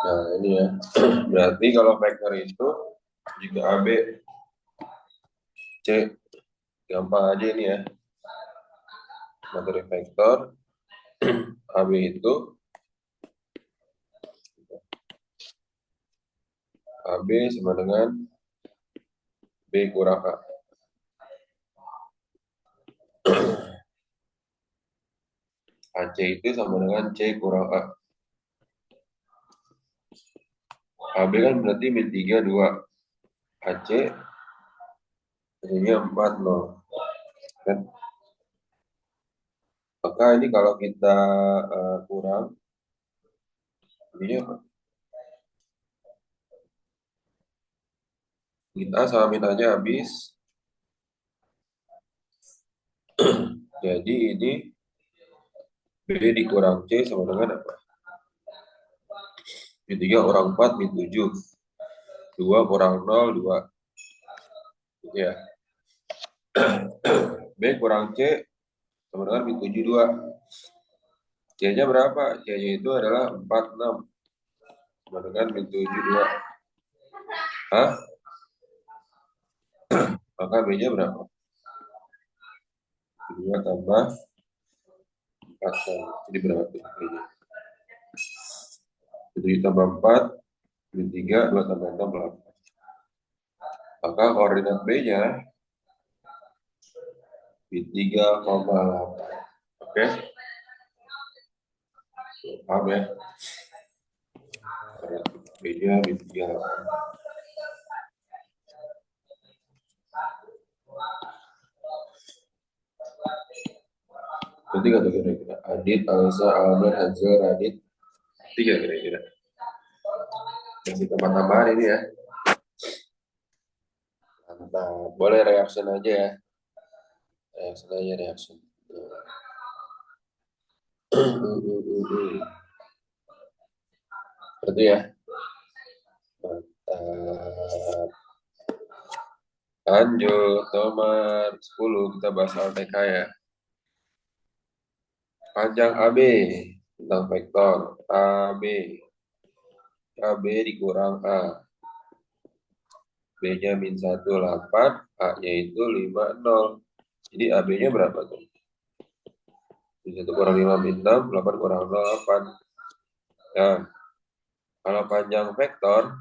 Nah, ini ya. Berarti kalau vektor itu jika AB, C, gampang aja ini ya. Materi vektor AB itu AB sama dengan B kurang A. AC itu sama dengan C kurang A. AB kan berarti min 3, 2. AC hasilnya 4, 0. Kan? Maka ini kalau kita kurang, ini apa? Min A sama min A-nya habis. Jadi ini B dikurang C sama dengan apa? Min 3 kurang 4, min 7. 2 kurang 0, 2. Ya. B kurang C sama dengan min 7, 2. C-nya berapa? C-nya itu adalah 4, 6. Sama dengan min 7, 2. Hah? Maka B-nya berapa? 2 tambah 4. Jadi berapa tuh B-nya? 7 tambah 4, min 3, 2 tambah 6, 8. Maka koordinat B-nya min 3,8. Oke? Paham ya? B-nya min 3,8. Tiga tuh kira-kira. Adit, Alisa, Almer, Hazel, Radit. 3 kira-kira. Masih tambah-tambahan ini ya. Mantap. Boleh reaction aja ya. Reaction aja, reaction. Berarti ya. Mantap. Lanjut, nomor 10 kita bahas LTK ya. Panjang AB tentang vektor AB. AB dikurang A. B-nya min 1, 8. A-nya itu 5, 0. Jadi AB-nya berapa tuh? Min 1 kurang 5, min 6. 8 kurang 0, 8. Nah, kalau panjang vektor,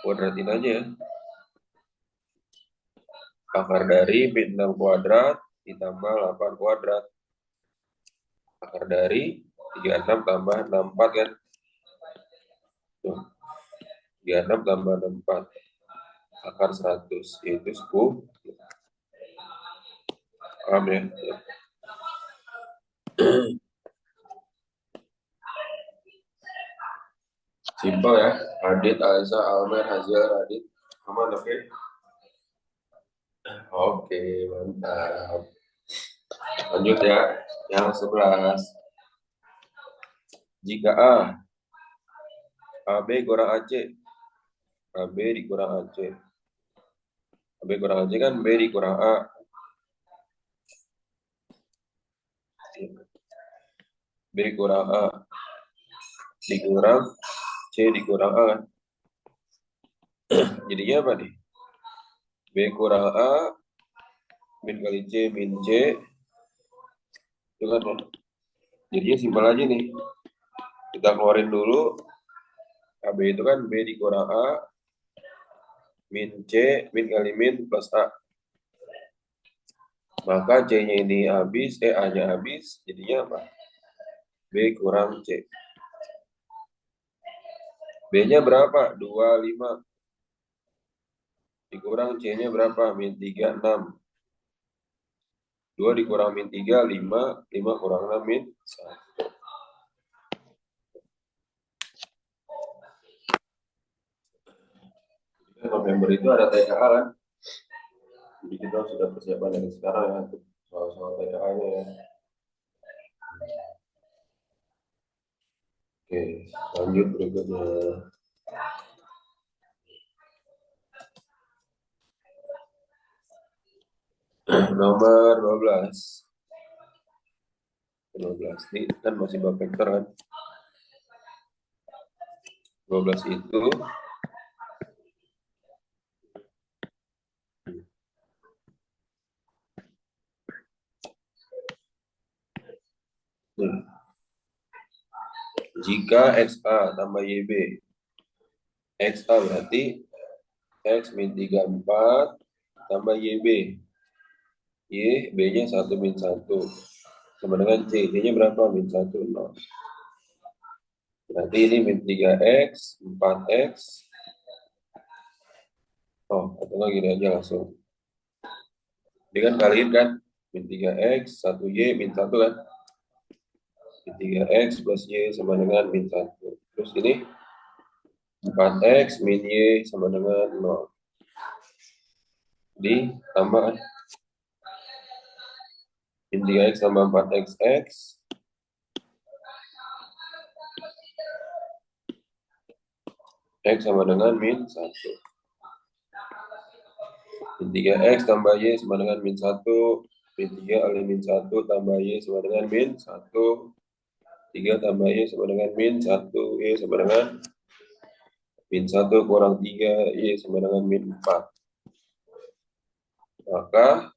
kuadratin aja ya. Akar dari min 6 kuadrat ditambah 8 kuadrat. Akar dari 36 tambah 64 kan? Tuh. 36 tambah 64. Akar 100, yaitu 10. Paham ya? Simpel ya. Adit, Alisa, Almer, Hazel, Radit. Aman, oke? Oke, mantap. Lanjut ya. Yang 11. Jika AB kurang AC. AB dikurang AC. AB kurang AC kan B dikurang A. B kurang A. Dikurang C dikurang A kan. Jadinya apa nih? B kurang A. Min kali C min C. Itu kan ya. Jadinya simpel aja nih. Kita keluarin dulu. AB itu kan B dikurang A. Min C, min kali min plus A. Maka C-nya ini habis, A-nya habis. Jadinya apa? B kurang C. B-nya berapa? 25. Dikurang C-nya berapa? Min 3, 6. 2 dikurang min 3, 5. 5 kurang 6, min 1. November itu ada TKA kan? Jadi kita sudah persiapan dari sekarang ya untuk soal-soal TKA-nya ya. Oke, lanjut berikutnya. Nomor 12. 12. Ini kan masih bab vektor kan? 12 itu jika XA tambah YB. XA berarti X min 34 tambah YB. Y, B-nya 1 min 1. Sama dengan C. C-nya berapa? Min 1, 0. Berarti ini min 3X, 4X. Oh, atau nggak gini aja langsung. Ini kan kaliin kan? Min 3X, 1Y, min 1 kan? Min 3X plus Y sama dengan min 1. Terus ini 4X min Y sama dengan 0. Ditambah kan? Min 3X tambah 4XX X sama dengan min 1. Min 3X tambah Y sama dengan min 1. Min 3 kali min 1 tambah Y sama dengan min 1. 3 tambah Y sama dengan min 1. Y sama dengan min 1 kurang 3. Y sama dengan min 4. Maka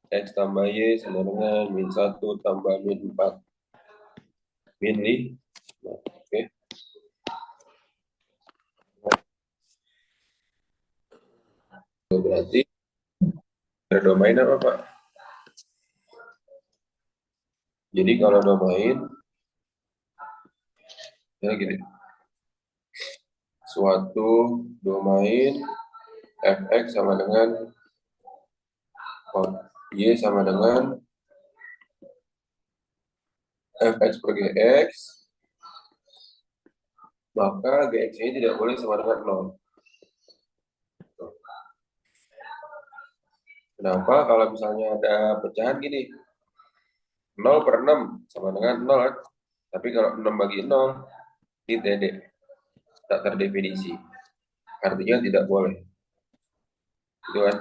X tambah Y sama dengan min 1 tambah min 4. Min 5. Oke. Berarti ada domain apa, Pak? Jadi kalau domain, ya gini. Suatu domain fx sama dengan y sama dengan fx per gx, maka gx ini tidak boleh sama dengan 0. Kenapa? Kalau misalnya ada pecahan gini, 0 per 6 sama dengan 0 kan? Tapi kalau 6 bagi 0, ini TD, tak terdefinisi. Artinya tidak boleh. Itu kan?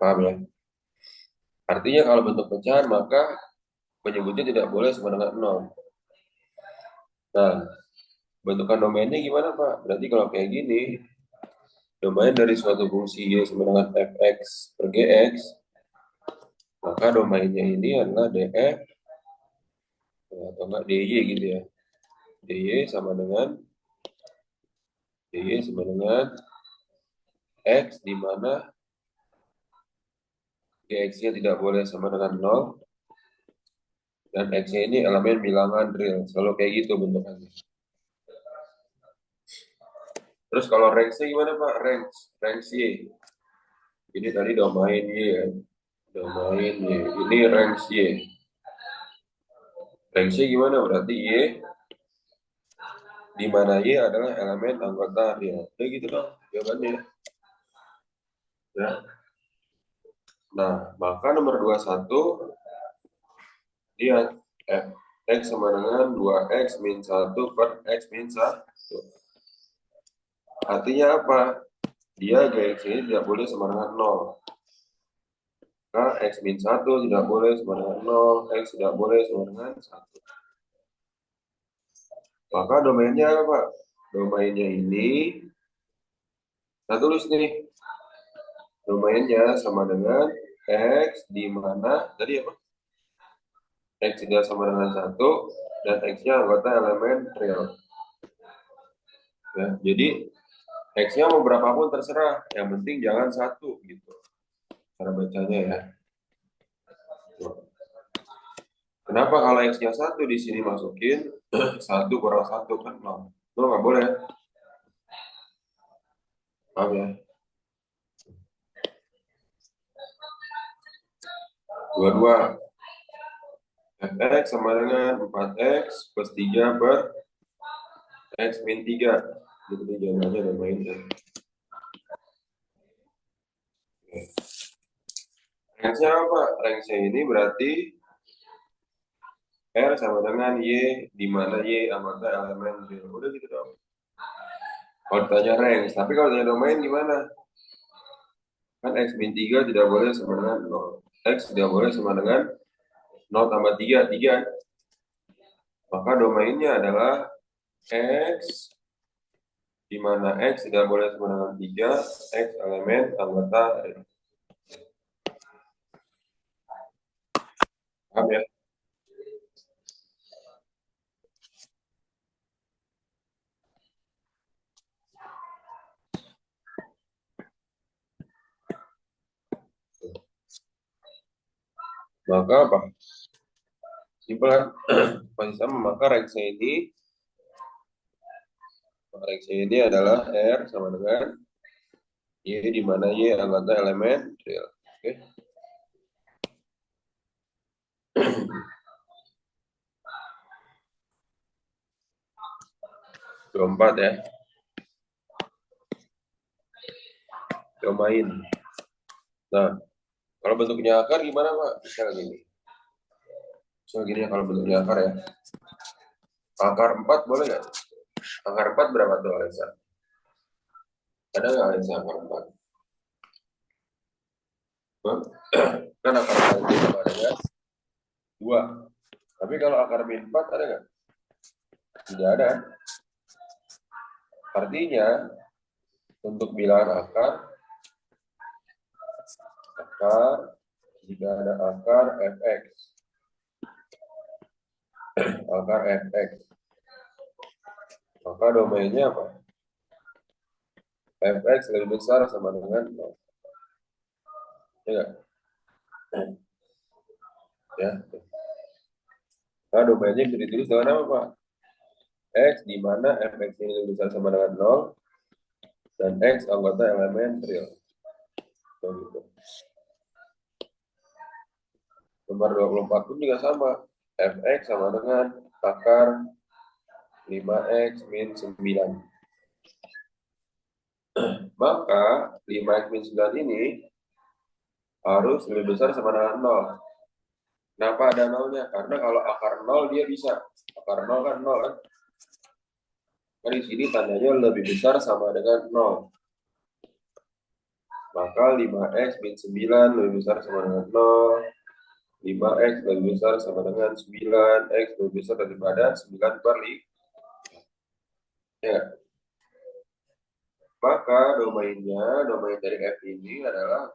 Paham ya? Artinya kalau bentuk pecahan, maka penyebutnya tidak boleh sama dengan 0. Nah, bentukan domainnya gimana, Pak? Berarti kalau kayak gini, domain dari suatu fungsi y sama dengan fx per gx, maka domainnya ini adalah df atau enggak dy gitu ya. dy sama dengan x, di mana gx-nya tidak boleh sama dengan 0 dan x-nya ini elemen bilangan real. Selalu kayak gitu bentukannya. Terus kalau range-nya gimana, Pak? Range y. Ini tadi domain y ya. Domain y. Ini range y. Range-nya gimana? Berarti y di mana y adalah elemen anggota real. Ya gitu dong jawabannya. Ya. Nah, maka nomor 21 lihat x sama dengan 2x min 1 per x min 1. Artinya apa? Dia gx ini tidak boleh sama dengan 0. Maka x min 1 tidak boleh sama dengan 0, x tidak boleh sama dengan 1. Maka domainnya apa? Domainnya ini, kita tulis nih. Domainnya sama dengan x di mana, tadi apa? X tidak sama dengan 1, dan x-nya anggota elemen real. Ya, jadi X-nya mau berapapun terserah, yang penting jangan 1 gitu. Cara bacanya ya. Kenapa kalau X-nya 1 di sini masukin 1 kurang 1 kan 0. Itu nggak boleh. Paham ya? 22 fx sama dengan 4x plus 3 per x min 3. Itu jawabannya domainnya. Range-nya apa? Range-nya ini berarti R sama dengan Y, di mana Y anggota elemen real. Udah gitu dong. Kalau ditanya range, tapi kalau ditanya domain gimana? Kan X min 3 tidak boleh sama dengan 0. X tidak boleh sama dengan 0 tambah 3, 3. Maka domainnya adalah X, di mana X tidak boleh sama dengan 3, X elemen anggota real. Paham ya? Maka apa? Simpel kan? Masih sama, maka reaksi ini adalah R sama dengan Y, di mana Y anggota elemen real. Oke. 24 ya. Domain. Nah, kalau bentuknya akar gimana, Pak? Misal gini. Misal gini ya, kalau bentuknya akar ya. Akar 4 boleh nggak? Akar 4 berapa tuh, Alisa? Ada nggak Alisa akar 4? Kan akar 4 itu sama dengan 2. Tapi kalau akar min 4 ada nggak? Tidak ada. Artinya, untuk bilangan akar, jika ada akar fx, akar fx, maka domainnya apa? Fx lebih besar sama dengan 0. Ya nggak? Ya. Nah, domainnya bisa ditulis dengan apa, Pak? X, di mana fx ini lebih besar sama dengan 0, dan X anggota elemen real. Gitu. Nomor 24 pun juga sama. Fx sama dengan akar 5x min 9. Maka 5x min 9 ini harus lebih besar sama dengan 0. Kenapa ada 0-nya? Karena kalau akar 0 dia bisa. Akar 0 kan 0 kan? Nah, di sini tandanya lebih besar sama dengan 0. Maka 5x min 9 lebih besar sama dengan 0. 5x lebih besar sama dengan 9. X lebih besar daripada 9 per 5. Ya. Maka domain dari F ini adalah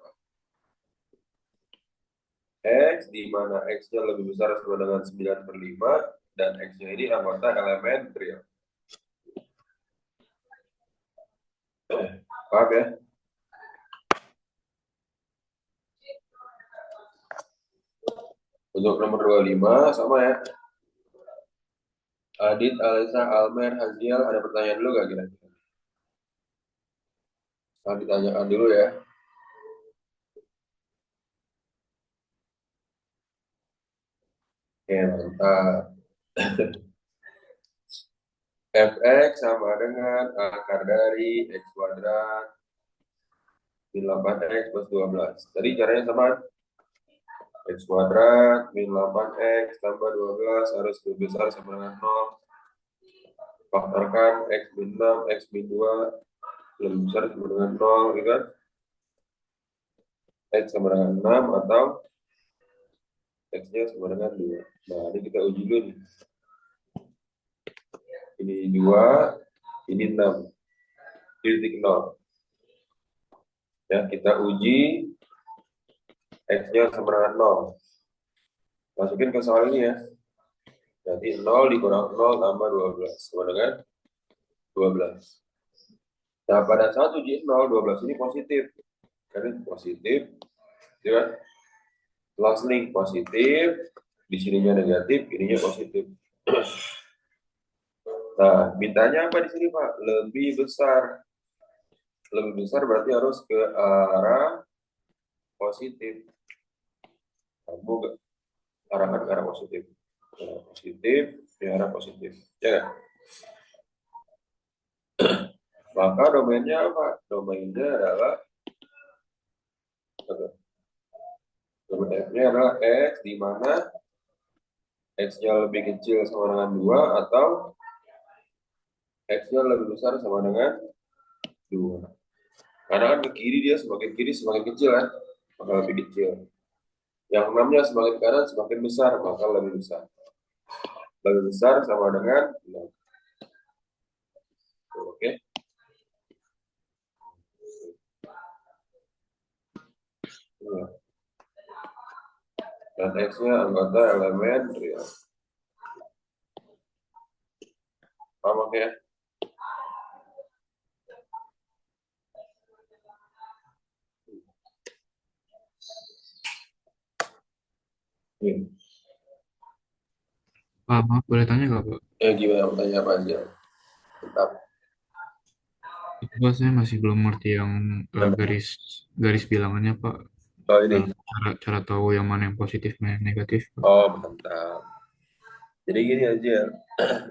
X, di mana X-nya lebih besar sama dengan 9 per 5, dan X-nya ini anggota elemen real. Paham ya? Untuk nomor 25, sama ya. Adit, Alisa, Almer, Haziel, ada pertanyaan dulu gak kira-kira? Nah, ditanyakan dulu ya. Oke, mantap. Fx sama dengan akar dari X kuadrat min 8X plus 12. Tadi caranya sama. X kuadrat min 8X tambah 12 harus lebih besar sama dengan 0. Faktorkan X min 6, X min 2 lebih besar sama dengan 0, gitu kan? X sama dengan 6 atau X-nya sama dengan 2. Nah, ini kita uji dulu nih. Ini 2, ini 6. Titik 0. Ya, kita uji X-nya sama dengan 0. Masukin ke soal ini ya. Jadi 0 dikurang 0 tambah 12. Sama dengan 12. Nah, pada saat uji 0, 12 ini positif. Jadi positif. Ya kan? Plus link positif. Di sininya negatif, ininya positif. Nah, mintanya apa di sini, Pak? Lebih besar. Lebih besar berarti harus ke arah positif. Kamu arahkan ke arah positif. Positif, ke arah positif. Ya kan? Maka domainnya apa? Domainnya adalah domain F-nya adalah X, di mana X-nya lebih kecil sama dengan 2 atau X-nya lebih besar sama dengan 2. Karena kan ke kiri dia semakin kiri semakin kecil kan, maka lebih kecil. Yang 6-nya semakin kanan semakin besar, maka lebih besar. Lebih besar sama dengan 6. Ya. Dan X-nya anggota elemen real. Paham ya? Iya. Pak, maaf boleh tanya nggak Pak? Ya gimana pertanyaan apa aja? Tetap. Itu Pak, saya masih belum ngerti yang garis garis bilangannya Pak. Oh ini. Cara cara tahu yang mana yang positif, mana yang negatif Pak. Oh mantap. Jadi gini aja.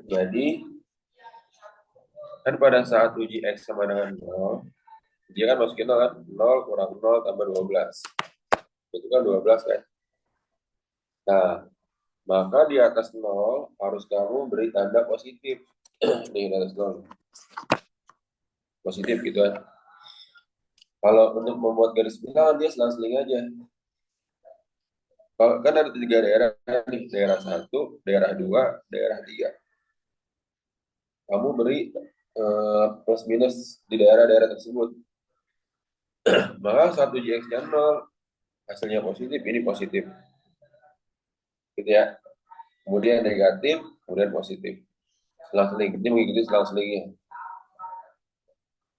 Jadi kan pada saat uji X sama dengan 0, dia kan masukin 0 kan? 0 kurang 0 tambah 12. Itu kan 12 kan? Nah, maka di atas 0 harus kamu beri tanda positif. Nih, di atas 0. Positif gitu kan. Kalau untuk membuat garis bilangan, dia selang-seling aja. Kalau kan ada 3 daerah nih, daerah 1, daerah 2, daerah 3. Kamu beri plus minus di daerah-daerah tersebut. Maka 1 GX-nya 0, hasilnya positif, ini positif. Gitu ya. Kemudian negatif, kemudian positif. Selang-seling, ini mengikuti selang-selingnya.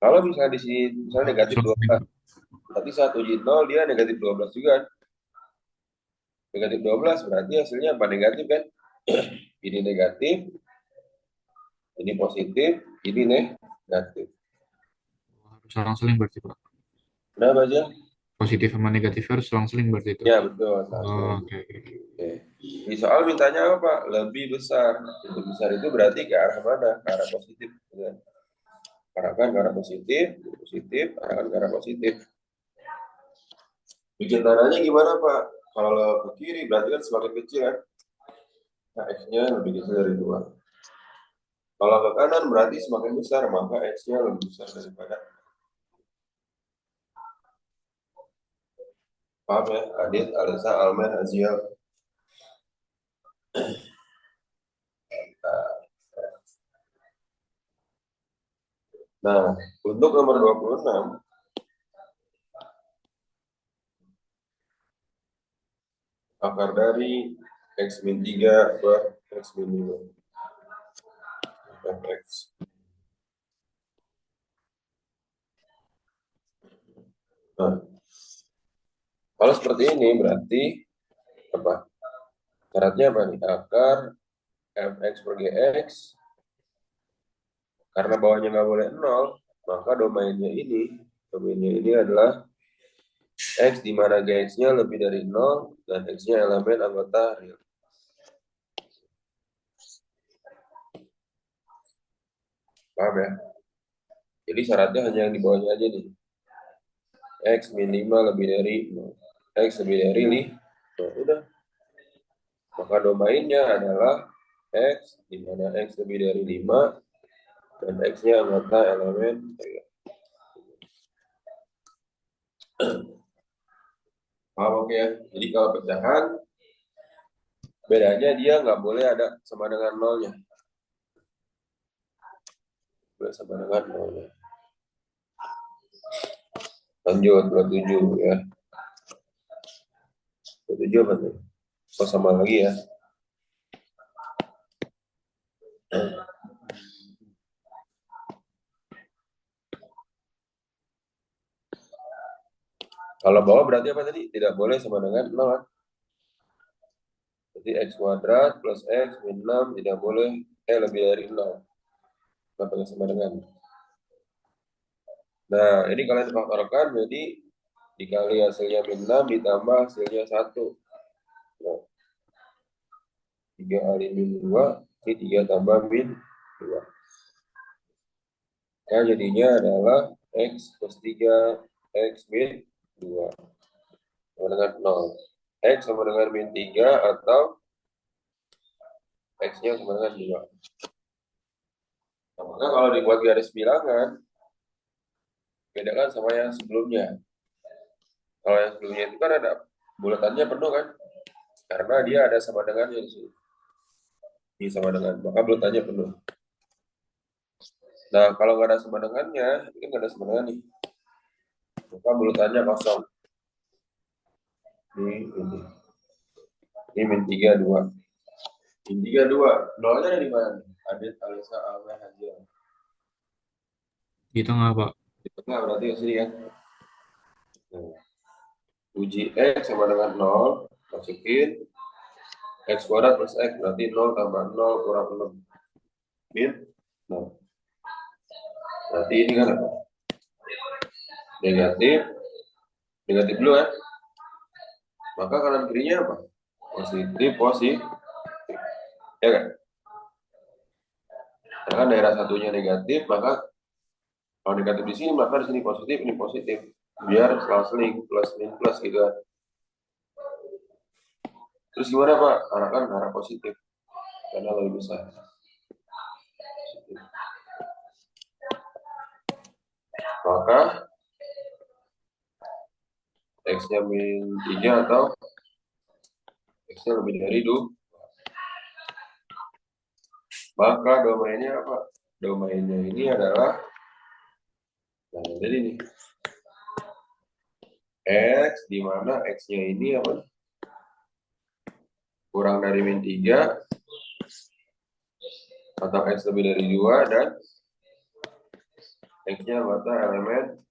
Kalau misalnya di sini misalnya negatif Selang-seling 12, Pak. berarti 1 G0 dia negatif 12 juga. Negatif 12 berarti hasilnya apa? Negatif kan? Ini negatif, ini positif, ini negatif. Harus selang-seling berarti Pak. Kenapa aja? Positif sama negatif harus selang-seling berarti itu. Ya betul, Oh, selang-seling. oke oke. Oke. Oke. Di soal mintanya apa Pak? Lebih besar. Lebih besar itu berarti ke arah mana? Ke arah positif. Ya. Arahkan ke arah positif, positif, arahkan ke arah positif. Bikin tandanya gimana Pak? Kalau ke kiri berarti kan semakin kecil kan? Nah, X-nya lebih kecil dari 2. Kalau ke kanan berarti semakin besar, maka X-nya lebih besar daripada. Paham ya? Adit, Alisa, Almer, Aziel. Nah, untuk nomor 26, akar dari X min 3 per X min 5. X. Nah, kalau seperti ini berarti apa? Syaratnya apa nih? Akar fx per gx, karena bawahnya nggak boleh 0, maka domainnya ini adalah x di mana gx-nya lebih dari 0 dan x-nya elemen anggota real. Paham ya? Jadi syaratnya hanya yang di bawahnya aja nih. X min 5 lebih dari 0. X lebih dari 5. Nah, udah. Maka domainnya adalah X, di mana X lebih dari 5, dan X-nya anggota elemen real. Paham oke ya? Jadi kalau pecahan, bedanya dia nggak boleh ada sama dengan nolnya. Boleh sama dengan nolnya. Lanjut, 27 ya. 27 apa tuh? Oh, sama lagi ya. Kalau bawah berarti apa tadi? Tidak boleh sama dengan 0 kan? Jadi X kuadrat plus X min 6 tidak boleh lebih dari 0. Kenapa sama dengan? Nah, ini kalian faktorkan, jadi dikali hasilnya min 6 ditambah hasilnya 1. Nah, 3 kali min 2, ini 3 tambah min 2. Nah, jadinya adalah X plus 3, X min 2. Sama dengan 0. X sama dengan min 3 atau X-nya sama dengan 2. Nah, maka kalau dibuat garis bilangan, bedakan sama yang sebelumnya. Kalau yang sebelumnya itu kan ada bulatannya penuh kan? Karena dia ada sama dengannya di sini. Ini sama dengan, maka bulatannya penuh. Nah, kalau nggak ada sama dengannya, ini nggak ada sama dengan nih. Maka bulatannya kosong. Ini min 3, 2. Min 3, 2. Nolnya ada di mana? Adit, Alisa, Alma, Hajar. Di tengah, Pak. Di tengah berarti ke sini kan? Nah, uji X sama dengan 0. Masukin. X kuadrat plus X berarti 0 tambah 0 kurang 6. Min 0. Berarti ini kan apa? Negatif. Negatif dulu ya. Maka kanan kirinya apa? Positif, positif. Ya kan? Karena kan daerah satunya negatif, maka kalau negatif di sini, maka di sini positif, ini positif. Biar selang-seling, plus, min, plus gitu kan. Terus gimana Pak? Arahkan ke arah positif. Karena lebih besar. Positif. Maka X-nya min 3 atau X-nya lebih dari 2. Maka domainnya apa? Domainnya ini adalah, nah jadi ini X, di mana X-nya ini apa? Kurang dari min 3 atau X lebih dari 2 dan X-nya mata elemen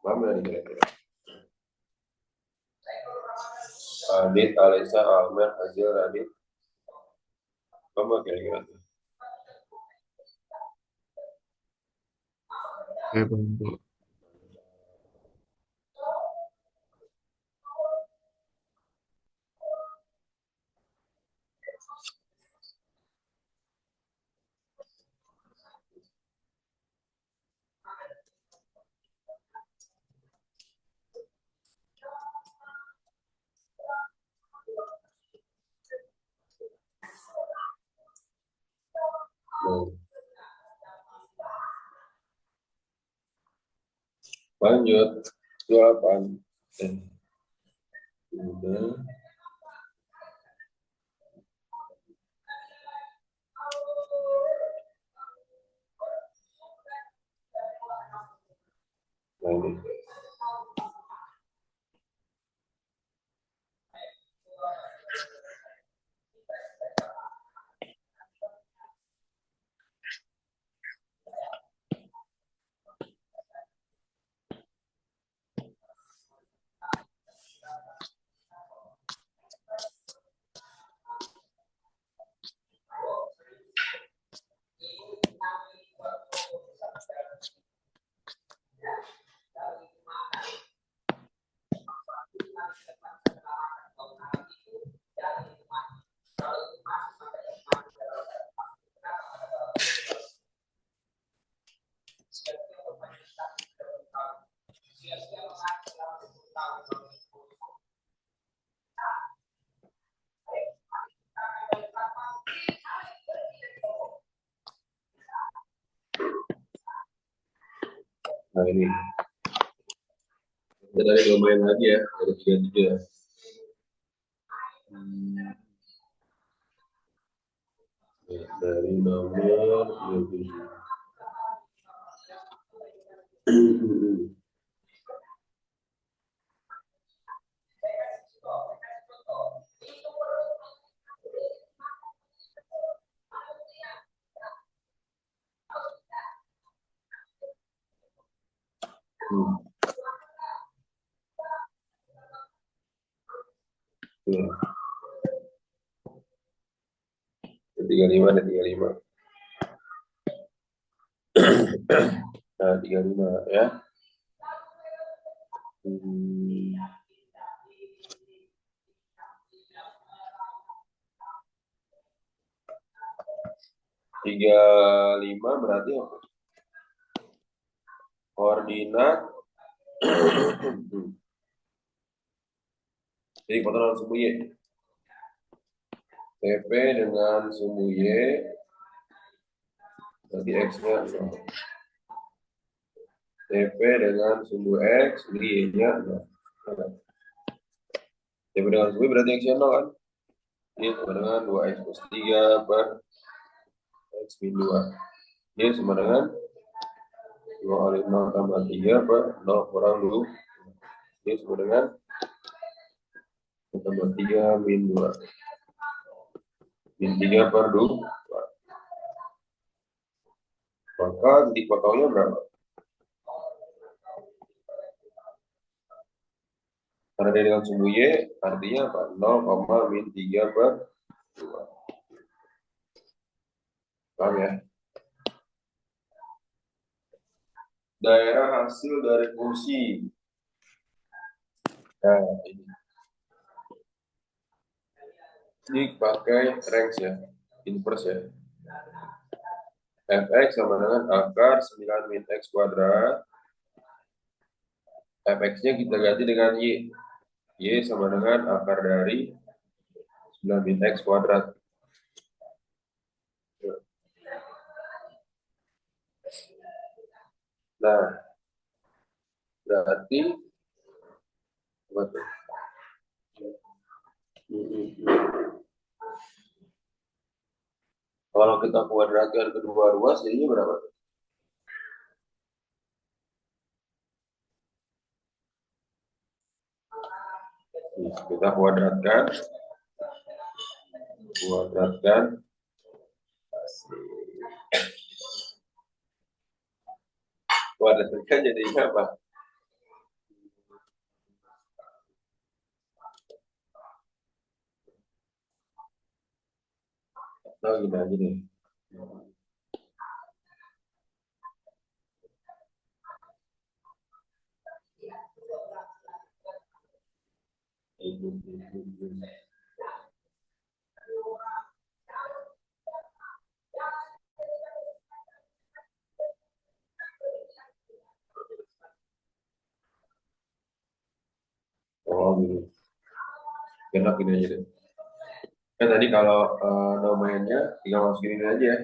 paham dari kira-kira. Adit, Alisa, Almer, Azil, Radit. Kamu kira-kira tuh. Saya paham, Pak. Nah, lanjut 28. Udah. Nah, ini. Nah, ini. Kita dari domain lagi ya, dari 33 ya. Dari nomor 27. Ya. 35 dan 35. Nah, 35 ya. Hmm. 35 berarti apa? Koordinat. Jadi koordinat sumbu Y. TP dengan sumbu Y berarti X-nya 0. TP dengan sumbu X, jadi Y-nya 0. TP dengan sumbu Y berarti X-nya 0 kan? Ini sama dengan 2X plus 3 per X min 2. Ini sama dengan 2 kali 0 tambah 3 per 0 kurang 2. Ini sama dengan 1 tambah 3 min 2. Min 3 per 2. Maka dipotongnya berapa? Karena dari langsung Y, artinya apa? 0, min 3 per 2. Paham ya? Daerah hasil dari fungsi. Nah, ini pakai range ya, inverse ya. Fx sama dengan akar 9 min x kuadrat. Fx-nya kita ganti dengan Y. Y sama dengan akar dari 9 min x kuadrat. Nah, berarti apa tuh? Kalau kita kuadratkan kedua ruas, jadinya berapa? Kita kuadratkan. Kuadratkan jadinya apa? Nah, gini aja nih. Oh, gitu. Enak gini aja deh. Kan tadi kalau domainnya tinggal masukin ini aja ya.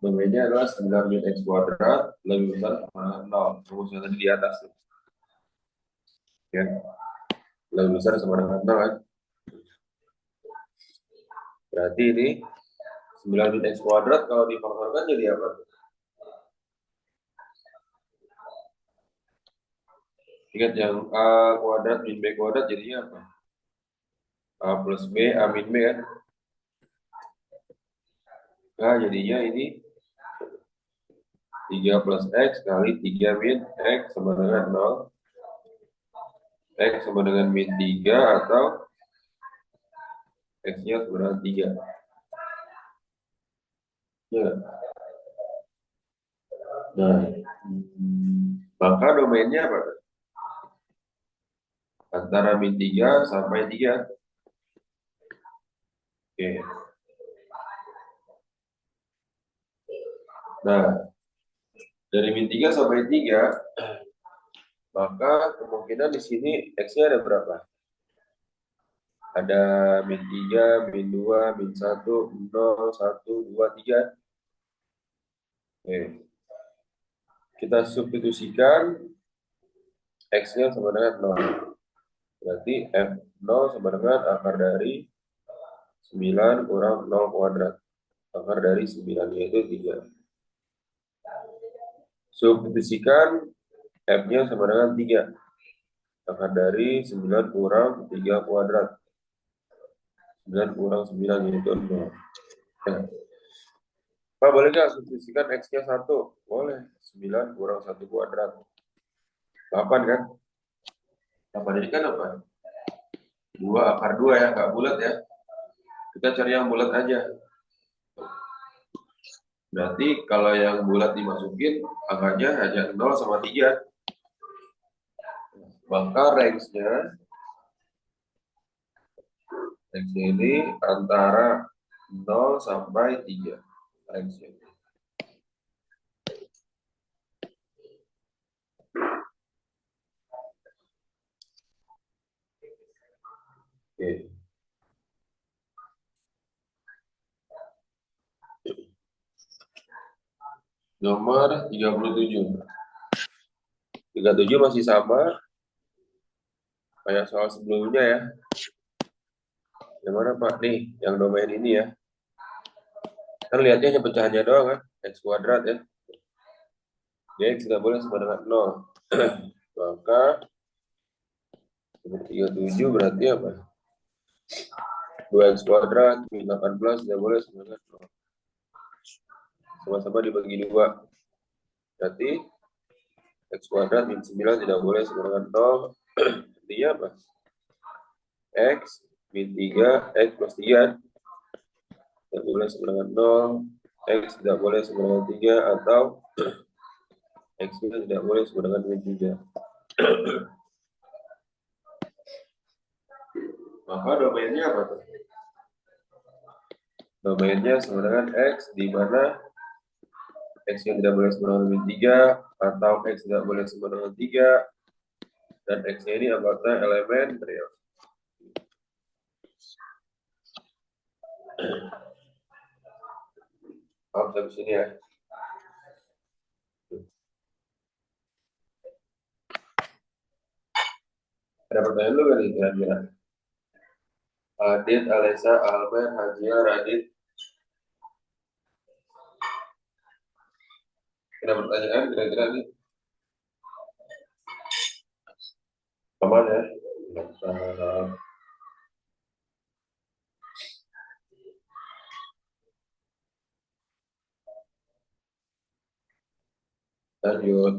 Domainnya adalah 9 min x kuadrat lebih besar sama 0. Rumusnya tadi di atas. Ya. Lebih besar sama dengan 0 kan. Berarti ini 9 min x kuadrat kalau difaktorkan jadi apa? Ingat yang A kuadrat min B kuadrat jadinya apa? A plus B, A min B kan? Nah, jadinya ini 3 plus X kali 3 min X sama dengan 0. X sama dengan min 3 atau X-nya sama dengan 3. Ya. Nah, maka domainnya apa? Antara min 3 sampai 3. Oke. Nah, dari min 3 sampai 3, maka kemungkinan di sini X-nya ada berapa? Ada min 3, min 2, min 1, 0, 1, 2, 3. Oke. Kita substitusikan X-nya sama dengan 0. Berarti F0 sama dengan akar dari 9 kurang 0 kuadrat. Akar dari 9 yaitu 3. Substitusikan F-nya sama dengan 3. Akar dari 9 kurang 3 kuadrat. 9 kurang 9 yaitu 0. Ya. Pak, boleh nggak substitusikan X-nya 1? Boleh. 9 kurang 1 kuadrat. 8 kan? 8 ini kan apa? 2 akar 2 ya, nggak bulat ya. Kita cari yang bulat aja. Berarti kalau yang bulat dimasukin, angkanya hanya 0 sama 3. Maka range-nya ini antara 0 sampai 3. Range-nya. Oke. Nomor 37. 37 masih sama kayak soal sebelumnya ya. Yang mana Pak? Nih, yang domain ini ya. Kan lihatnya hanya pecahannya doang kan, X kuadrat ya. X tidak boleh sama dengan 0. Maka 37 berarti apa? 2x kuadrat min 18 tidak boleh sama dengan 0. Sama-sama dibagi 2. Berarti x kuadrat min 9 tidak boleh sama dengan 0. Artinya apa? X min 3, X plus 3 tidak boleh sama dengan 0. X tidak boleh sama dengan 3 atau X tidak boleh sama dengan min 3. Maka domainnya apa tuh? Domainnya sama dengan X di mana X yang tidak boleh sama dengan min 3 atau X tidak boleh sama dengan 3 dan X-nya ini anggota elemen real. Paham sampai sini ya? Ada pertanyaan lu kan kira-kira? Adit, Alesa, Almer, Hajia, Radit. Ada pertanyaan kira-kira nih? Aman ya? Lanjut.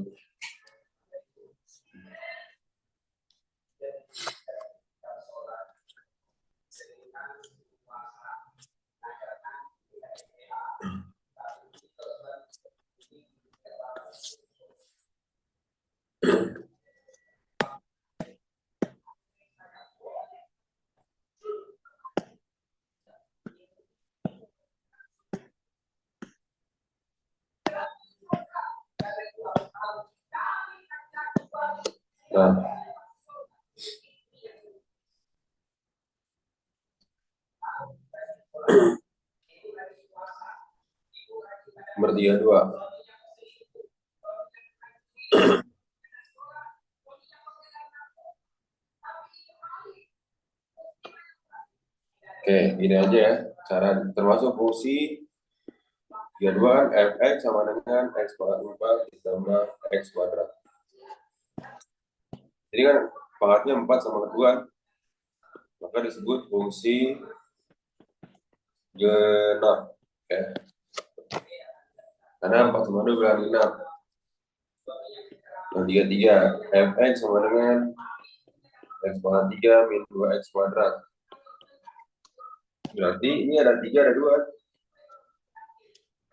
Nah, nomor 32. Oke, gini aja ya. Cara termasuk fungsi 32 kan fx sama dengan x pangkat 4 ditambah x kuadrat. Jadi kan pangkatnya 4 sama 2, maka disebut fungsi genap. Ya. Karena 4 sama 2 berarti genap. Nah, 33 fx sama dengan x pangkat 3 min 2x kuadrat. Berarti ini ada 3, ada 2.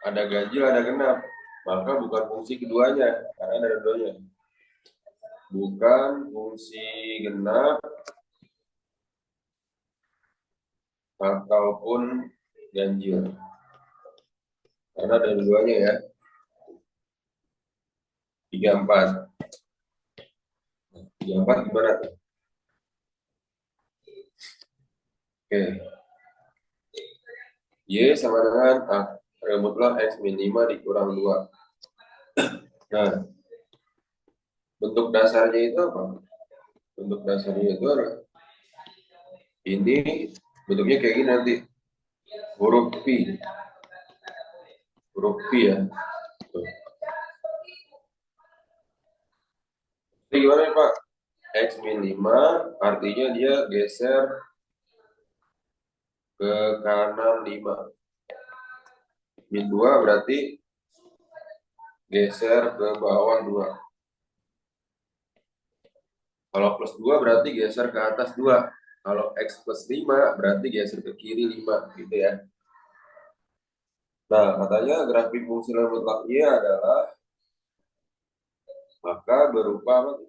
Ada ganjil, ada genap. Maka bukan fungsi keduanya, karena ada dua-duanya. Bukan fungsi genap ataupun ganjil. Karena ada dua-duanya ya. 34. 34 gimana tuh? Oke. Y sama dengan rumuslah X min 5 dikurang 2. Nah, bentuk dasarnya itu apa? Bentuk dasarnya itu adalah ini bentuknya kayak gini nanti. Huruf P. Huruf P ya. Tuh. Jadi gimana ya, Pak? X min 5 artinya dia geser ke kanan 5. Min 2 berarti geser ke bawah 2. Kalau plus 2 berarti geser ke atas 2. Kalau X plus 5 berarti geser ke kiri 5 gitu ya. Nah, katanya grafik fungsi mutlak Y adalah maka berupa apa?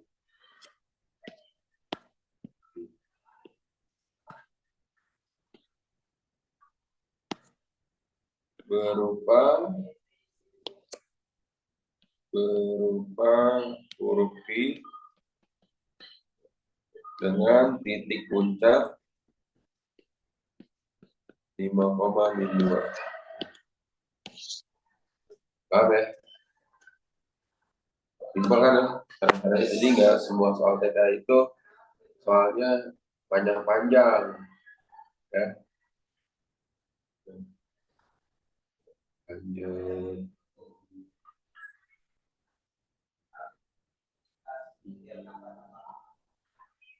Berupa huruf P dengan titik puncak 5,2. Paham ya? Simpel kan ya? Kadang-kadang jadi nggak semua soal TK itu soalnya panjang-panjang ya. Lanjut.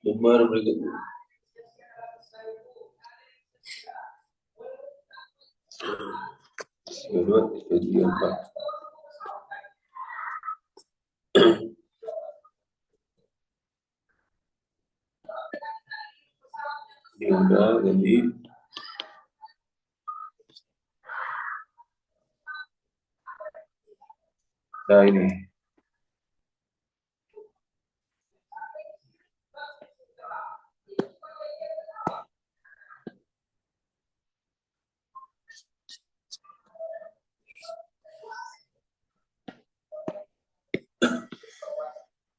Lembar berikutnya. Dua, tiga, empat. Ini udah jadi nah ini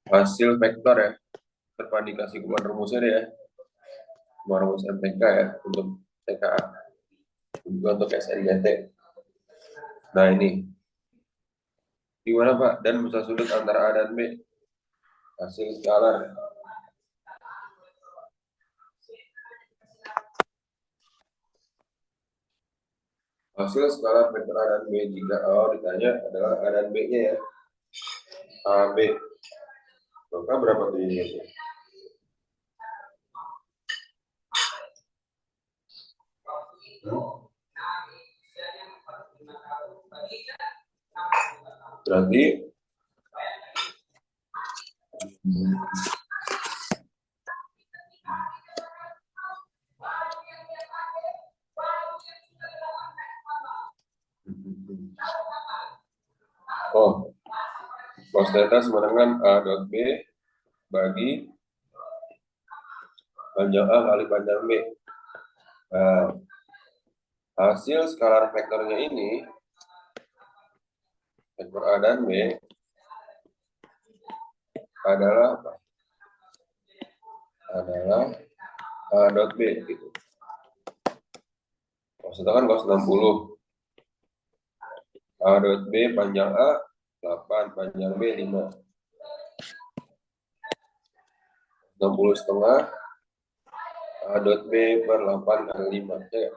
hasil vektor ya, terpadu dikasih keluar rumusnya deh ya, keluar rumus MTK ya untuk TKA juga untuk SNGT. Nah ini gimana Pak? Dan besar sudut antara A dan B, hasil skalar. Hasil skalar vektor A dan B jika A ditanya adalah A dan B-nya ya. A, B. Maka berapa tuh ini? Berarti oh, cos theta sama dengan A dot B bagi panjang A kali panjang B. Nah, hasil skalar vektornya ini, vektor A dan B, adalah apa? Adalah A dot B gitu. Cos theta kan cos 60. A dot B panjang A 8, panjang B 5. 60 setengah A dot B per 8 kali 5. Ya.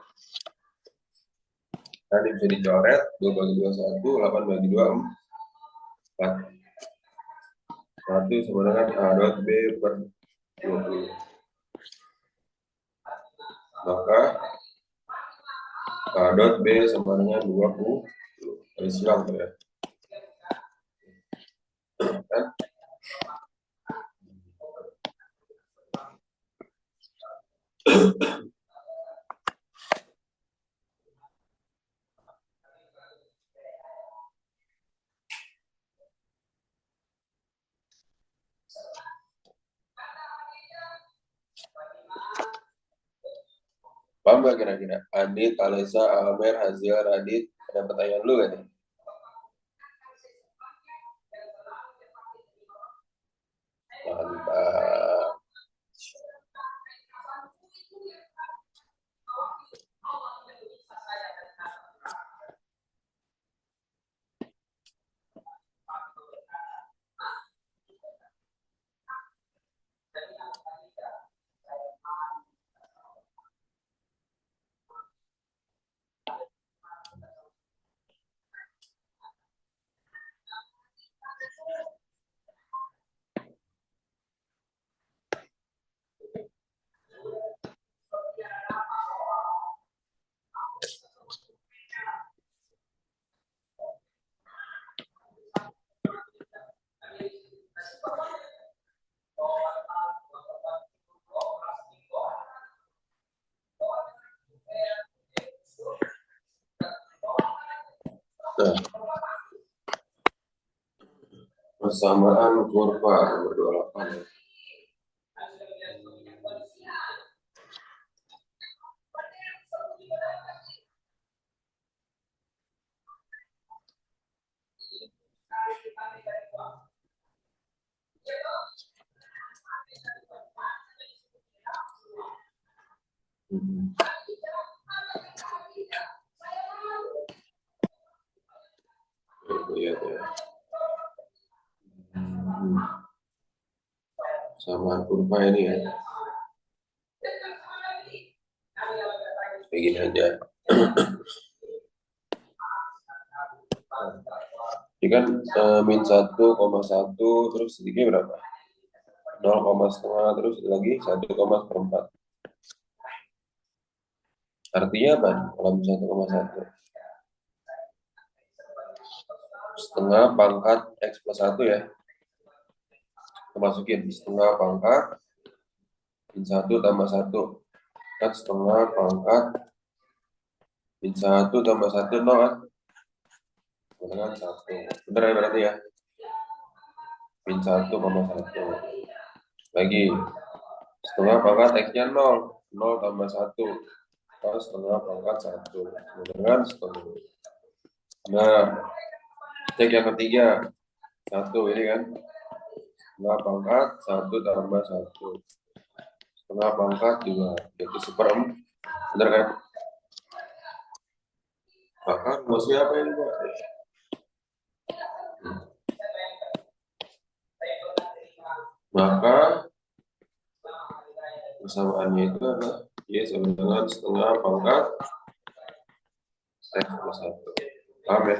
Tadi bisa dicoret, 2 bagi 2, 1, 8 bagi 2, 4. 1 sama dengan A dot B per 20. Maka A dot B sama dengan 20. Kali silang ya. Kan? Paham gak kira-kira? Adit, Alisa, Amer, Hazil, Radit, ada pertanyaan lu gak nih? Mantap. Nah, persamaan kurva nomor 28 ya. Lihat ya. Persamaan kurva ini ya. Kayak gini aja. Ini kan min 1,1 terus sedikitnya berapa? 0,5 terus lagi 1,4. Artinya apa? Kalau 1,1 setengah pangkat X plus 1 ya. Kita masukin setengah pangkat min 1 tambah 1 kan setengah pangkat min 1 tambah 1 0 kan? Dengan 1. Bener ya berarti ya? Min 1,1. Lagi setengah pangkat X-nya 0. 0 tambah 1 kan setengah pangkat 1 dengan setengah. Nah, cek yang ketiga 1 ini kan setengah pangkat 1 tambah 1 setengah pangkat 2 yaitu 1/4. Bener kan? Maka rumusnya apa ini Pak? Maka persamaannya itu adalah Y sama dengan setengah pangkat X plus 1. Paham ya?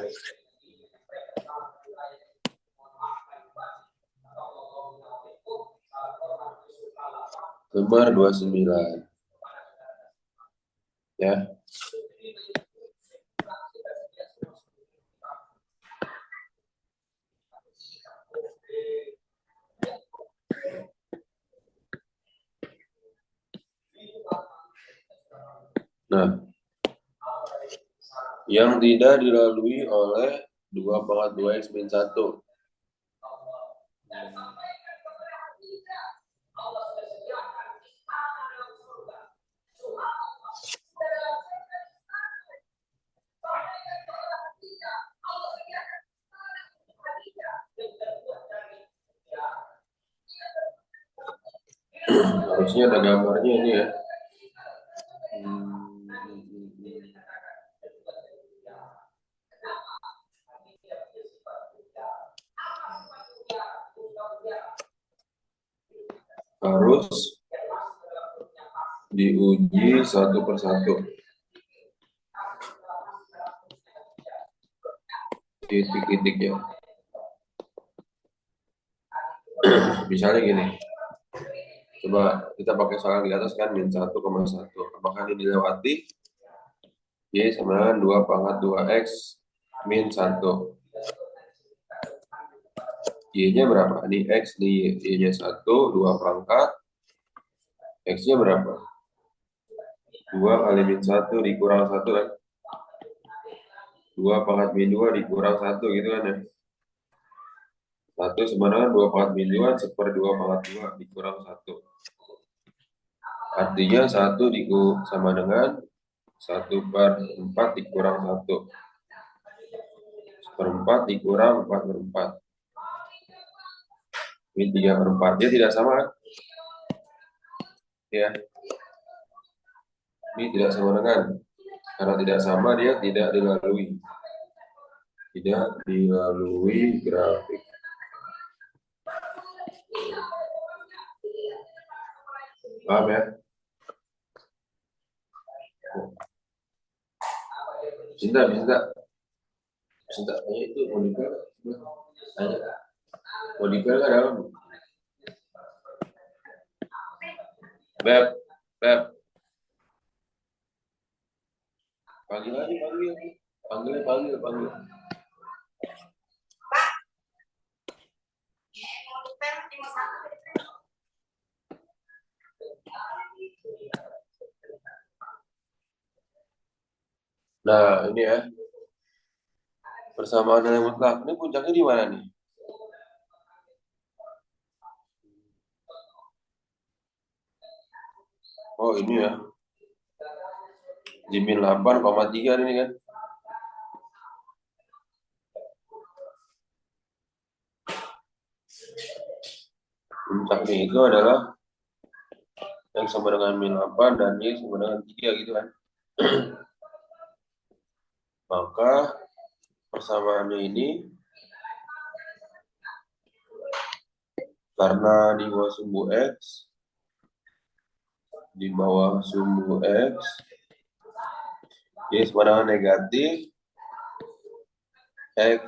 Nomor 29. Ya. Nah, yang tidak dilalui oleh 2 pangkat 2X min 1. Harusnya ada gambarnya ini ya. Harus diuji satu persatu. Titik-titiknya. Misalnya gini. Coba kita pakai soal di atas kan min 1,1. Apakah ini dilewati? Y sama dengan 2 pangkat 2X min 1. Y-nya berapa? Ini X, ini Y-nya 1, 2 pangkat. X-nya berapa? 2 kali min 1 dikurang 1 kan? 2 pangkat min 2 dikurang 1 gitu kan ya? 1 sama dengan 2 pangkat min 2, 1/2 pangkat 2 dikurang 1. Artinya 1 sama dengan 1/4 dikurang 1. 1/4 dikurang 4/4. Ini 3/4. Dia tidak sama kan? Ya. Ini tidak sama dengan. Karena tidak sama dia tidak dilalui. Tidak dilalui grafik. Paham ya? Cinta. Cinta. Itu mau dipel. Mau dipel nggak dalam? Beb. Panggil aja, panggil. Nah, ini ya. Persamaan nilai mutlak. Ini puncaknya di mana nih? Oh, ini ya. Di min 8,3 ini kan. Puncaknya itu adalah yang sama dengan min 8 dan Y sama dengan 3 gitu kan. Maka persamaannya ini karena di bawah sumbu X Y sama dengan negatif X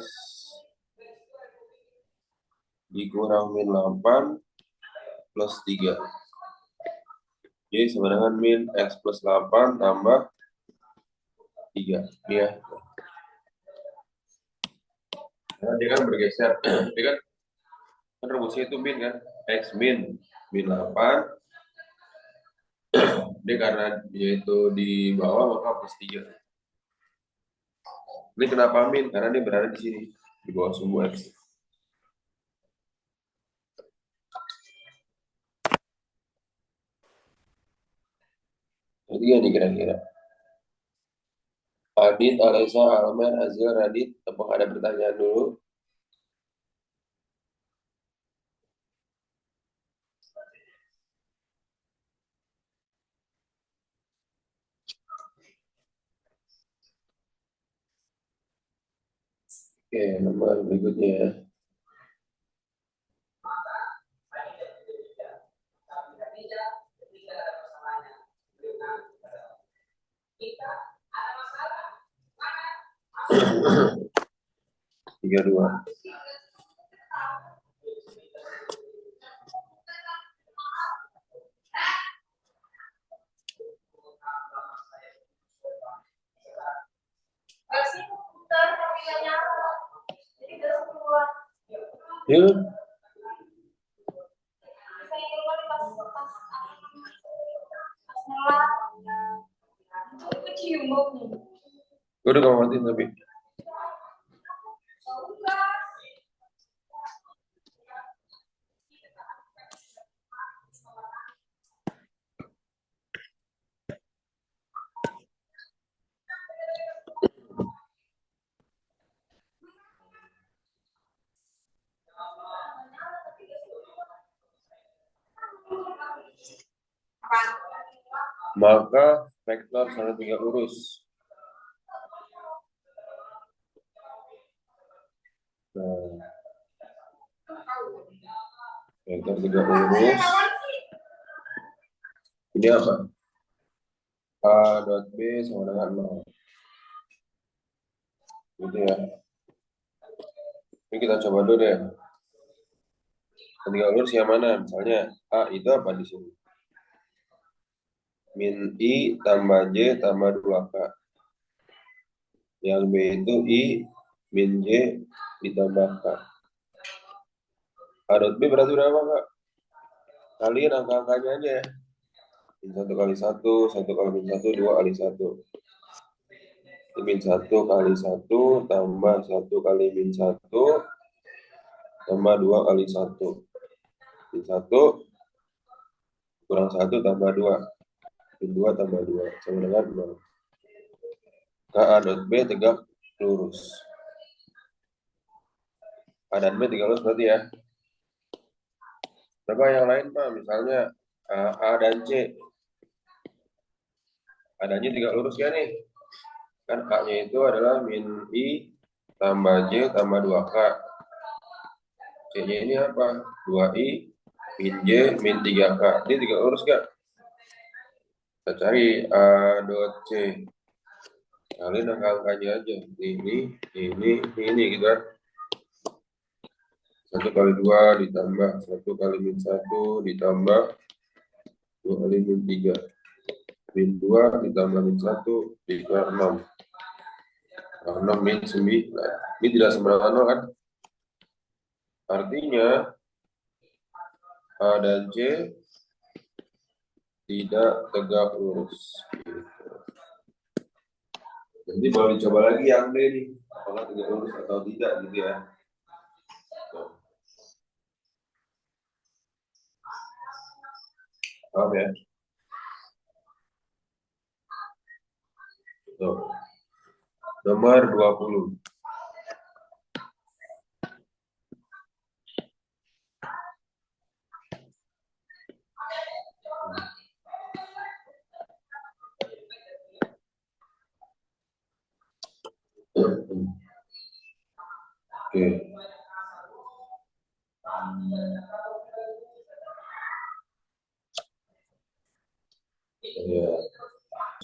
dikurang min 8 plus 3. Jadi sama dengan min X plus 8 tambah 3. Ini ya. Nah, dia kan bergeser. Dia kan rumusnya itu min kan. X min 8. Dia karena dia itu di bawah maka plus 3. Ini kenapa min? Karena dia berada di sini. Di bawah sumbu X. Jadi ya nih kira-kira. Adit, Alesa, Almer, Azil, Radit. Apakah ada pertanyaan dulu? Oke, nomor berikutnya. Tiga dua. Yuk. Gue udah ngamatin tapi. Maka vektor sana tinggal lurus. Nah, vektor tegak lurus. Ini apa? A dot B sama dengan 0. Gitu ya. Ini kita coba dulu deh. Tegak lurus yang mana? Misalnya A itu apa di sini? Min I tambah J tambah 2K. Yang B itu I min J ditambah K. A dot B berarti berapa, Kak? Kalian angka-angkanya aja ya. Min 1 kali 1, 1 kali min 1, 2 kali 1. Min 1 kali 1 tambah 1 kali min 1 tambah 2 kali 1. Min 1 kurang 1 tambah 2. Min 2 tambah 2 sama dengan 0. A dot B tegak lurus. A dan B tegak lurus berarti ya. Berapa yang lain, Pak? Misalnya A dan C. A-nya tegak lurus ya nih. Kan A-nya itu adalah min I tambah J tambah 2K. C-nya ini apa? 2I min J min 3K. Ini tegak lurus gak? Kita cari A dot C. Kalian angka-angkanya aja. Ini gitu kan. 1 kali 2 ditambah 1 kali min 1 ditambah 2 kali min 3. Min 2 ditambah min 1 dikali 6. 6 min 9. Ini tidak sembarangan 0 kan? Artinya A dan C tidak tegak lurus. Jadi boleh dicoba lagi yang D nih. Apakah tegak lurus atau tidak gitu ya. Paham ya? Tuh. Nomor 20. Oke. Ya.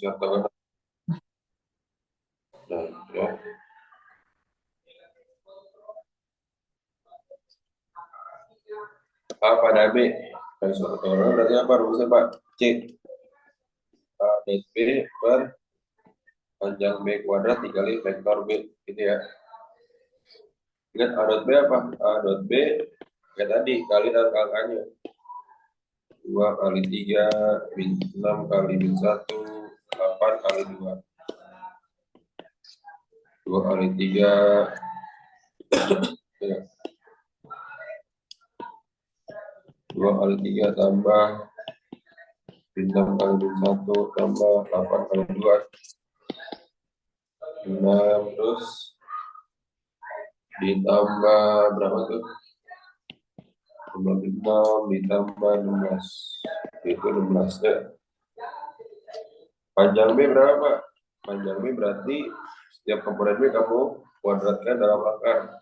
Siap tangan. Nah, ya. A pada B. Dari suatu teorema berarti apa rumusnya Pak? C. A dot B per panjang B kuadrat dikali vektor B. Gitu ya. Ingat A dot B apa? A dot B kayak tadi, kali angka-angkanya. 2 kali 3, min 6 kali min 1, 8 kali 2. 2 kali 3, ya. 2 kali 3 tambah min 6 kali min 1 tambah 8 kali 2. 6 terus ditambah berapa tuh? 6 ditambah 16. Itu 16 ya. Panjang B berapa? Panjang B berarti setiap komponen B kamu kuadratkan dalam akar.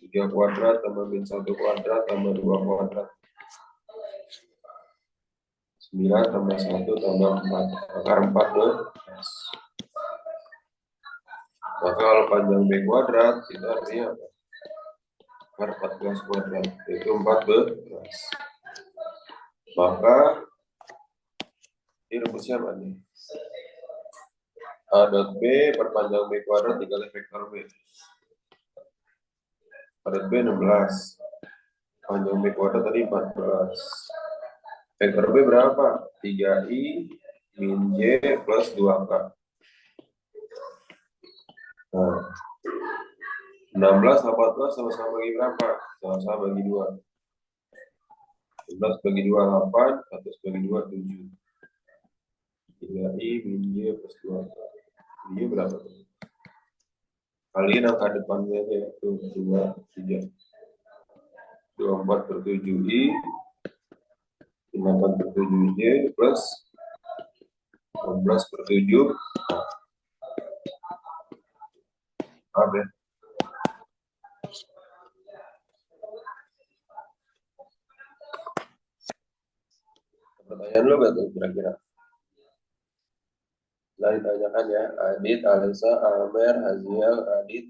3 kuadrat tambah min 1 kuadrat tambah 2 kuadrat. 9 tambah 1 tambah 4. Akar 14. Maka kalau panjang B kuadrat itu artinya apa? Akar 14 kuadrat. Itu 14. Maka ini rumusnya apa nih? A dot B per panjang B kuadrat dikali vektor B. A dot B 16. Panjang B kuadrat tadi 14. Vektor B berapa? 3i min j plus 2k. Nah, 16 sama 14 sama-sama bagi berapa? Sama-sama bagi 2. 16 bagi 2, 8. 100 bagi 2, 7. 3i min j plus 2k. Ini berapa? Kaliin angka depannya aja. 2, 3. 24 per 7i. 8 per 7j plus 16 per 7. Apa ya? Pertanyaan lo gak tuh kira-kira? Nah ditanyakan ya, Adit, Alisa, Amer, Haziel, Adit.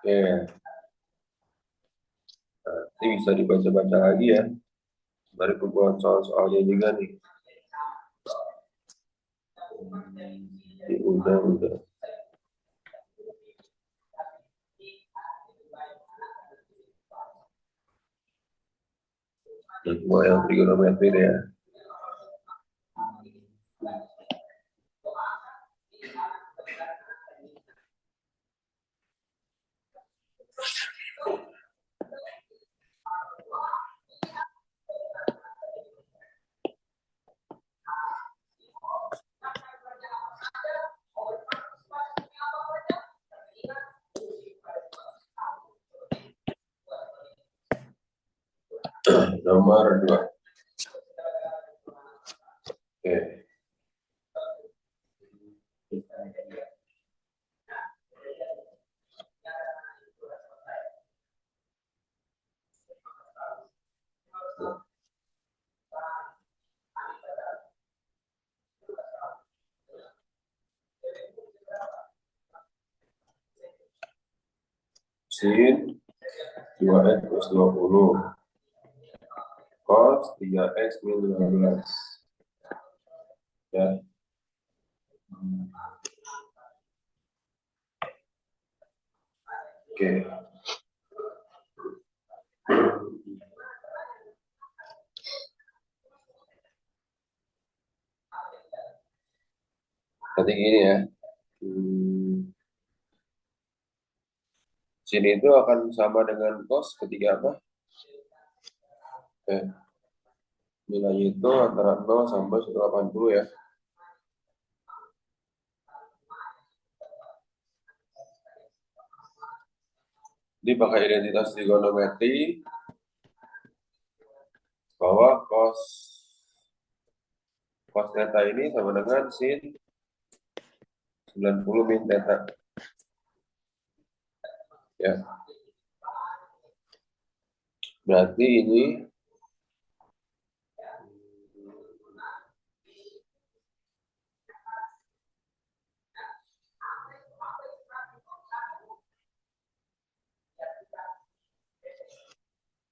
Oke, ini bisa dibaca-baca lagi ya. Dari kumpulan soal-soalnya juga nih. Udah. Semua yang trigonometri deh ya. Nomor 2. Oke. Sin 2x plus 20. Cos 3x min 15. Ya. Oke. Nanti gini ya. Sini itu akan sama dengan cos ketika apa? Nilainya itu antara 0 sampai 180 ya. Jadi pakai identitas trigonometri bahwa cos theta ini sama dengan sin 90 min theta. Ya. Berarti ini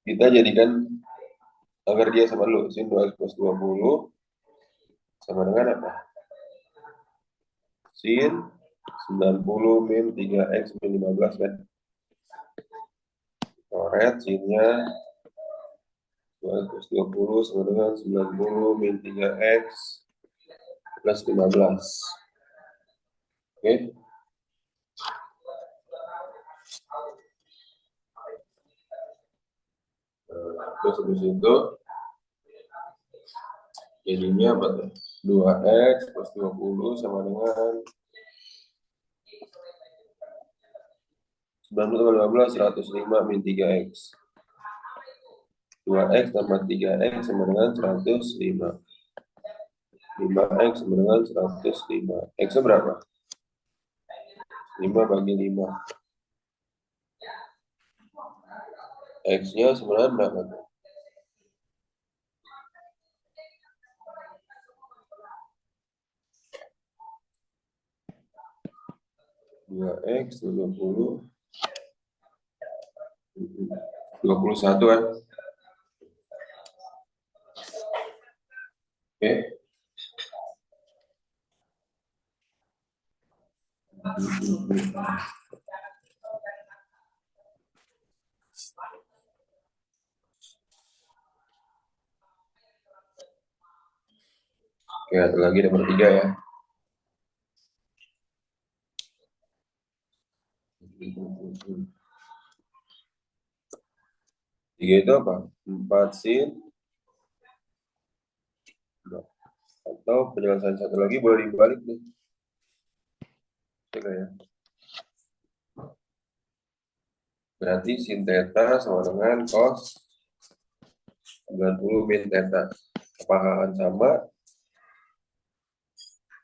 kita jadikan agar dia sama dulu. Sin 2x plus 20 sama dengan apa? Sin 90 min 3x min 15 kan? Coret sinnya 2x plus 20 sama dengan 90 min 3x plus 15. Oke. Terus habis itu jadinya apa tuh? 2x plus 20 sama dengan 90 tambah 15, 105 min 3x. 2x tambah 3x sama dengan 105. 5x sama dengan 105. X-nya berapa? 5 bagi 5. X-nya sebenarnya berapa tuh? 2x 20 21 kan? Oke. Oke, ada lagi nomor 3 ya. Tiga itu apa? 4 sin. Atau penjelasan satu lagi boleh dibalik nih. Oke ya. Berarti sin theta sama dengan cos 90 min theta. Apakah akan sama?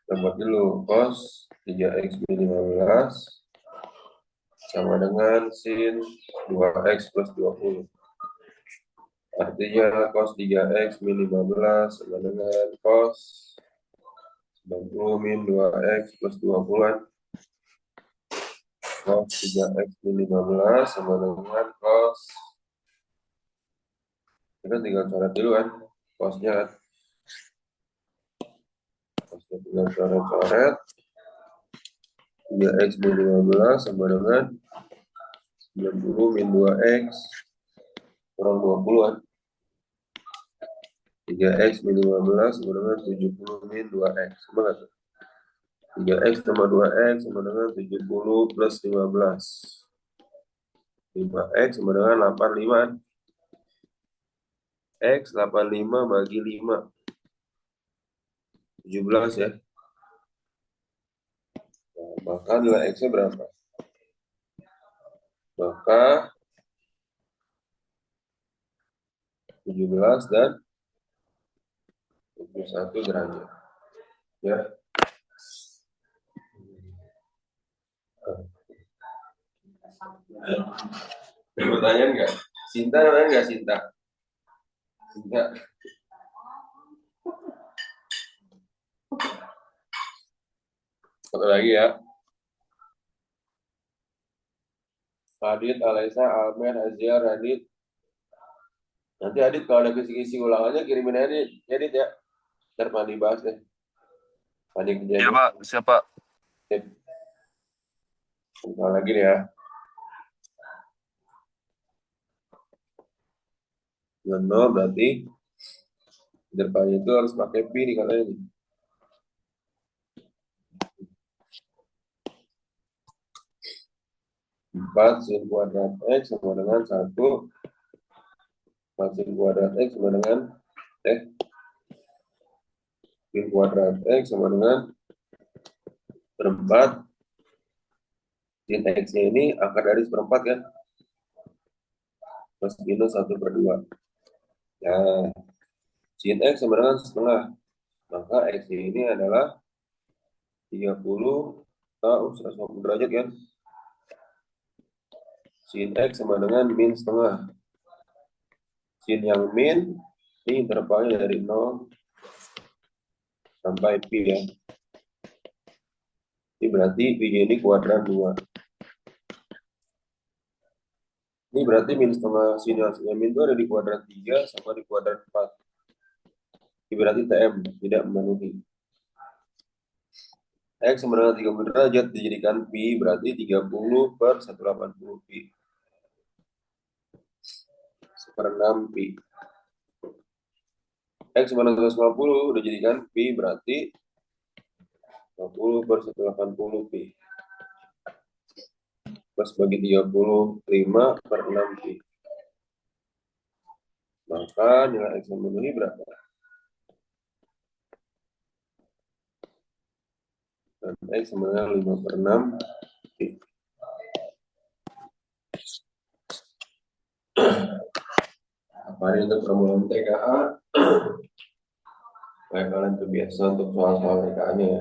Kita buat dulu cos 3x min 15 sama dengan sin 2x plus 20. Artinya cos 3x min 15 sama dengan cos 90 min 2x plus 20. Cos 3x min 15 sama dengan cos. Kita tinggal coret dulu kan. Cosnya kan. Cosnya tinggal coret-coret. 3x min 15 sama dengan 90 min 2x kurang 20 kan. 3x min 15 sama dengan 70 min 2x. Sama nggak tuh? 3x tambah 2x sama dengan 70 plus 15. 5x sama dengan 85 kan. X 85 bagi 5. 17 ya. Nah, maka nilai X-nya berapa? Maka 17 dan 21 derajat. Ya. Ada pertanyaan nggak? Sinta namanya nggak Sinta? Sinta. Satu lagi ya. Adit, Alaisa, Almer, Aziar, Adit. Nanti Adit kalau ada kisi-kisi ulangannya kirimin Adit. Adit ya. Ntar Pandi bahas deh. Pandi kerjanya. Iya Pak, siapa? Bentar lagi nih ya. No, berarti depannya itu harus pakai P nih katanya nih. 4 sin kuadrat X sama dengan 1. 4 sin kuadrat X sama dengan sin kuadrat X sama dengan perempat. Sin X-nya ini akar dari seperempat kan? Plus minus 1/2. Nah, sin X sama dengan setengah. Maka X ini adalah 30 atau 150 derajat kan? Sin X sama dengan min setengah. Sin yang min ini intervalnya dari 0 sampai pi ya. Ini berarti pi ini kuadran 2. Ini Ini berarti min setengah sini hasilnya min itu ada di kuadran 3 sama di kuadran 4. Ini berarti TM tidak memenuhi. X sama dengan 30 derajat dijadikan pi berarti 30 per 180 pi. 1/6 pi. X sama dengan 150 udah jadikan pi berarti 50 per 180 pi. Plus bagi 35 per 6 pi. Maka nilai X yang memenuhi berapa? Dan X sama dengan 5/6 pi. Apa ini untuk permulaan TKA? Baik, kalian terbiasa untuk soal-soal TKA-nya ya.